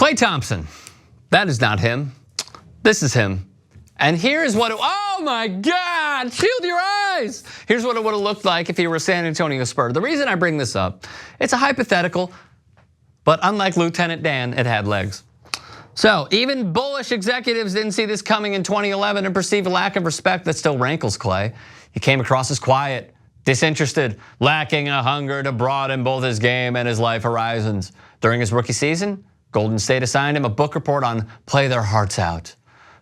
Klay Thompson, that is not him. This is him. And here's what, oh my God, shield your eyes. Here's what it would have looked like if he were a San Antonio Spur. The reason I bring this up, it's a hypothetical, but unlike Lieutenant Dan, it had legs. So even bullish executives didn't see this coming in 2011 and perceive a lack of respect that still rankles Klay. He came across as quiet, disinterested, lacking a hunger to broaden both his game and his life horizons. During his rookie season, Golden State assigned him a book report on Play Their Hearts Out.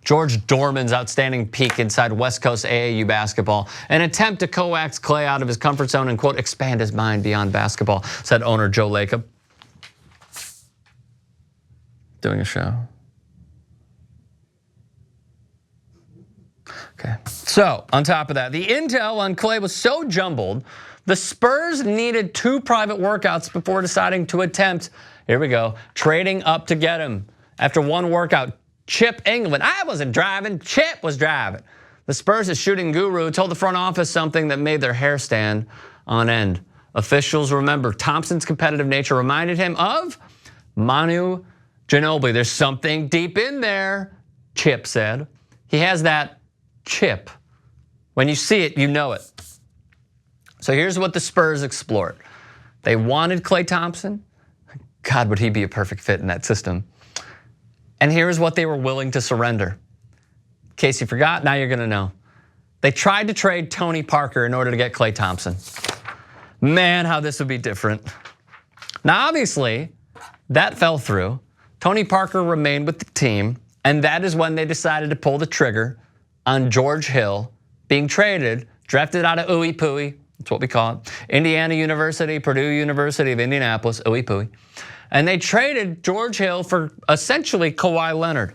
George Dorman's outstanding peek inside West Coast AAU basketball, an attempt to coax Klay out of his comfort zone and, quote, expand his mind beyond basketball, said owner Joe Lacob. Doing a show. Okay, so on top of that, the intel on Klay was so jumbled, the Spurs needed 2 private workouts before deciding to attempt, here we go, trading up to get him. After one workout, Chip England, I wasn't driving, Chip was driving. The Spurs' shooting guru told the front office something that made their hair stand on end. Officials remember Thompson's competitive nature reminded him of Manu Ginobili. There's something deep in there, Chip said. He has that chip. When you see it, you know it. So here's what the Spurs explored. They wanted Klay Thompson. God, would he be a perfect fit in that system. And here's what they were willing to surrender. In case you forgot, now you're gonna know. They tried to trade Tony Parker in order to get Klay Thompson. Man, how this would be different. Now, obviously, that fell through. Tony Parker remained with the team, and that is when they decided to pull the trigger on George Hill being traded, drafted out of Ooey Pooey, that's what we call it, Indiana University, Purdue University of Indianapolis, Ooey Pooey. And they traded George Hill for essentially Kawhi Leonard.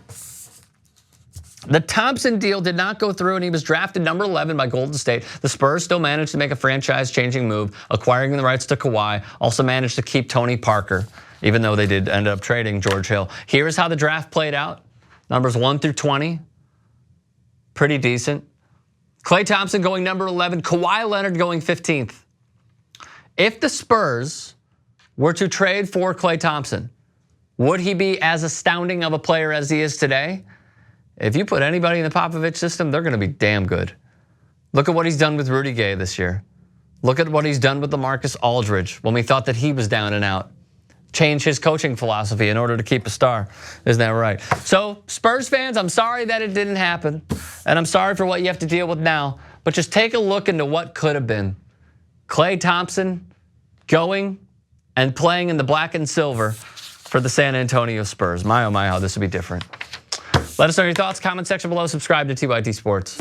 The Thompson deal did not go through and he was drafted number 11 by Golden State. The Spurs still managed to make a franchise-changing move, acquiring the rights to Kawhi, also managed to keep Tony Parker, even though they did end up trading George Hill. Here's how the draft played out. Numbers 1 through 20, pretty decent. Klay Thompson going number 11, Kawhi Leonard going 15th. If the Spurs were to trade for Klay Thompson, would he be as astounding of a player as he is today? If you put anybody in the Popovich system, they're gonna be damn good. Look at what he's done with Rudy Gay this year. Look at what he's done with LaMarcus Aldridge when we thought that he was down and out. Change his coaching philosophy in order to keep a star. Isn't that right? So Spurs fans, I'm sorry that it didn't happen. And I'm sorry for what you have to deal with now. But just take a look into what could have been. Klay Thompson going and playing in the black and silver for the San Antonio Spurs. My, oh my, how this would be different. Let us know your thoughts, comment section below, subscribe to TYT Sports.